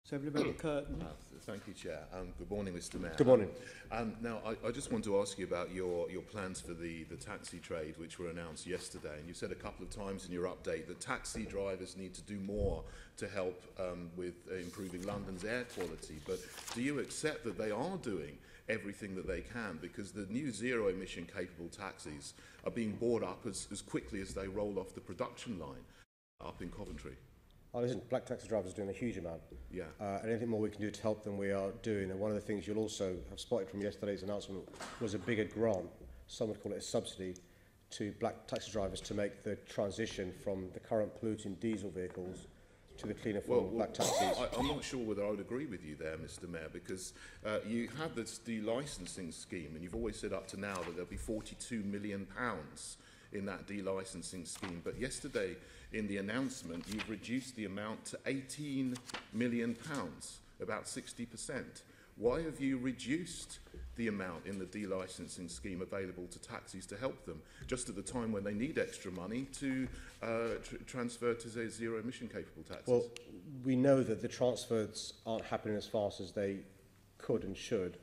So everybody Kurten. Thank you, Chair. Good morning, Mr. Mayor. Good morning. Now, I just want to ask you about your plans for the taxi trade, which were announced yesterday. And you said a couple of times in your update that taxi drivers need to do more to help with improving London's air quality. But do you accept that they are doing everything that they can? Because the new zero-emission capable taxis are being bought up as quickly as they roll off the production line up in Coventry. Oh, listen, black taxi drivers are doing a huge amount. Yeah. Anything more we can do to help them, we are doing. And one of the things you'll also have spotted from yesterday's announcement was a bigger grant, some would call it a subsidy, to black taxi drivers to make the transition from the current polluting diesel vehicles to the cleaner form of black taxis. I'm not sure whether I would agree with you there, Mr. Mayor, because you have this delicensing scheme, and you've always said up to now that there'll be £42 million in that delicensing scheme. But yesterday, in the announcement, you've reduced the amount to £18 million, about 60%. Why have you reduced the amount in the delicensing scheme available to taxis to help them, just at the time when they need extra money to transfer to zero-emission capable taxis? Well, we know that the transfers aren't happening as fast as they could and should.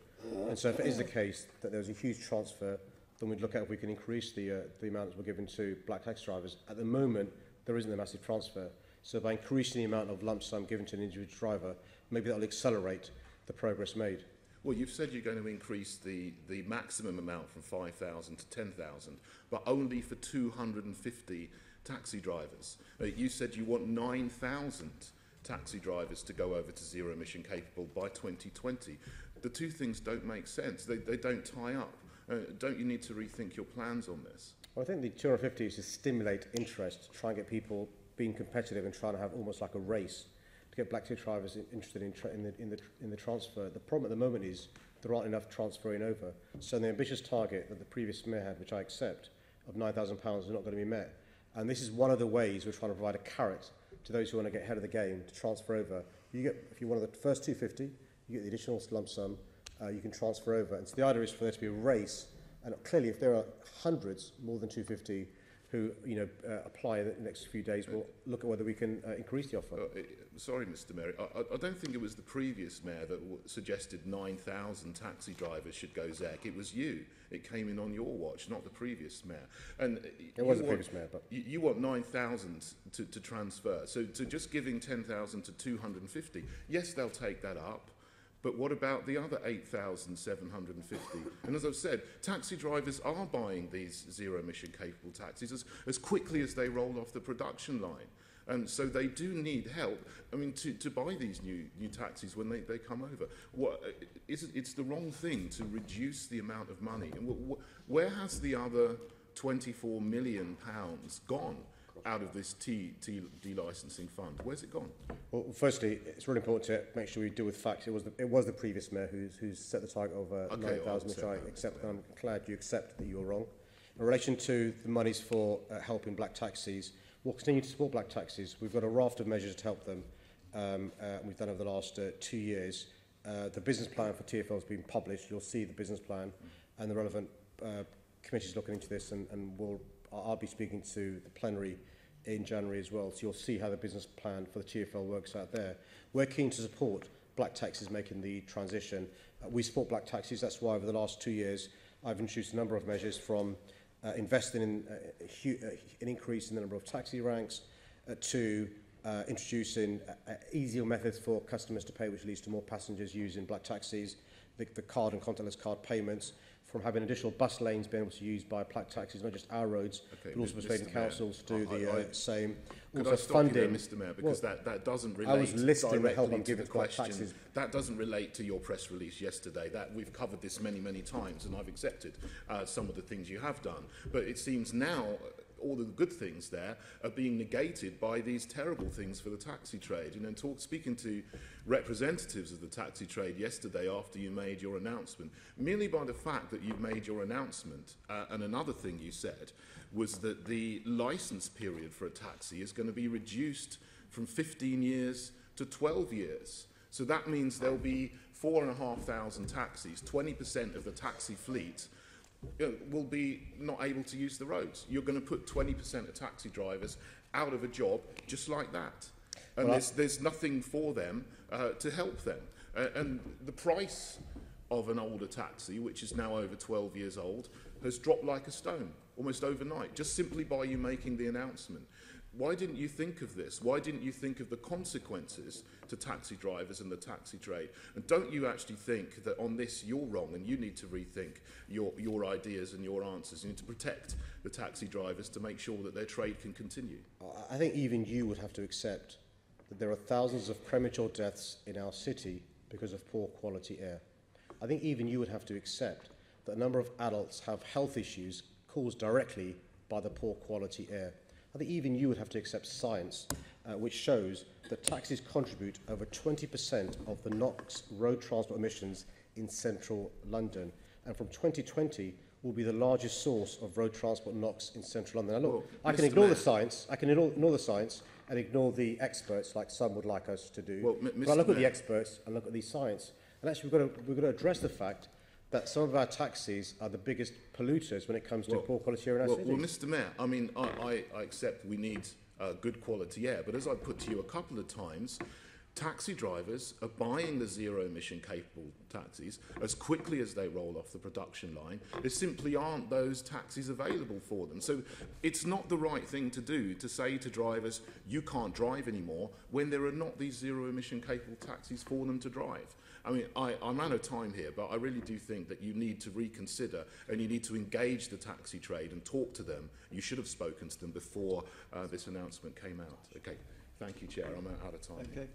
And so if it is the case that there's a huge transfer, then we'd look at if we can increase the amount that we're giving to black taxi drivers. At the moment, there isn't a massive transfer. So by increasing the amount of lump sum given to an individual driver, maybe that'll accelerate the progress made. Well, you've said you're going to increase the maximum amount from 5,000 to 10,000, but only for 250 taxi drivers. You said you want 9,000 taxi drivers to go over to zero-emission capable by 2020. The two things don't make sense. They don't tie up. Don't you need to rethink your plans on this? Well, I think the 250 is to stimulate interest, to try and get people being competitive and trying to have almost like a race to get black taxi drivers interested in the transfer. The problem at the moment is there aren't enough transferring over. So the ambitious target that the previous mayor had, which I accept, of £9,000 is not going to be met. And this is one of the ways we're trying to provide a carrot to those who want to get ahead of the game to transfer over. You get, if you're one of the first 250, you get the additional lump sum. You can transfer over. And so the idea is for there to be a race. And clearly, if there are hundreds, more than 250, who apply in the next few days, we'll look at whether we can increase the offer. Sorry, Mr. Mayor, I don't think it was the previous mayor that suggested 9,000 taxi drivers should go ZEC. It was you. It came in on your watch, not the previous mayor. And it was the previous mayor, but you want 9,000 to transfer. So just giving 10,000 to 250, yes, they'll take that up. But what about the other 8,750? And as I've said, taxi drivers are buying these zero-emission capable taxis as quickly as they roll off the production line. And so they do need help, I mean, to buy these new taxis when they come over. It's the wrong thing to reduce the amount of money. And where has the other £24 million gone out of this delicensing fund? Where's it gone? Well, firstly, it's really important to make sure we deal with facts. It was the previous mayor who's set the target of 9,000, which I accept, and I'm glad you accept that you were wrong. In relation to the monies for helping black taxis, we'll continue to support black taxis. We've got a raft of measures to help them. We've done over the last 2 years. The business plan for TfL has been published. You'll see the business plan, and the relevant committees looking into this, and I'll be speaking to the plenary in January as well, so you'll see how the business plan for the TfL works out there. We're keen to support black taxis making the transition. We support black taxis. That's why over the last 2 years I've introduced a number of measures, from investing in an increase in the number of taxi ranks to introducing easier methods for customers to pay, which leads to more passengers using black taxis, the card and contactless card payments, from having additional bus lanes being able to be used by black taxis, not just our roads, but also persuading councils to do the same. Could I stop you there, Mr. Mayor, because that doesn't relate. I was listing the help I'm giving to black taxis. That doesn't relate to your press release yesterday. That we've covered this many times, and I've accepted some of the things you have done. But it seems now all the good things there are being negated by these terrible things for the taxi trade. Speaking to representatives of the taxi trade yesterday after you made your announcement, merely by the fact that you've made your announcement, and another thing you said was that the licence period for a taxi is going to be reduced from 15 years to 12 years. So that means there'll be 4,500 taxis, 20% of the taxi fleet, will be not able to use the roads. You're going to put 20% of taxi drivers out of a job just like that. and there's nothing for them to help them. And the price of an older taxi, which is now over 12 years old, has dropped like a stone, almost overnight, just simply by you making the announcement. Why didn't you think of this? Why didn't you think of the consequences to taxi drivers and the taxi trade? And don't you actually think that on this you're wrong and you need to rethink your ideas and your answers? You need to protect the taxi drivers to make sure that their trade can continue. I think even you would have to accept that there are thousands of premature deaths in our city because of poor quality air. I think even you would have to accept that a number of adults have health issues caused directly by the poor quality air. I think even you would have to accept science, which shows that taxis contribute over 20% of the NOx road transport emissions in central London, and from 2020 will be the largest source of road transport NOx in central London. Now, look, I can ignore the science. I can ignore the science and ignore the experts, like some would like us to do. Well, but I look at the experts and look at the science, and actually we've got to address the fact that some of our taxis are the biggest polluters when it comes to poor quality air in our city. Well, Mr. Mayor, I mean, I accept we need good quality air, but as I put to you a couple of times, taxi drivers are buying the zero-emission capable taxis as quickly as they roll off the production line. There simply aren't those taxis available for them. So it's not the right thing to do to say to drivers, you can't drive anymore, when there are not these zero-emission capable taxis for them to drive. I mean, I'm out of time here, but I really do think that you need to reconsider and you need to engage the taxi trade and talk to them. You should have spoken to them before this announcement came out. Okay, thank you, Chair. I'm out of time. Okay.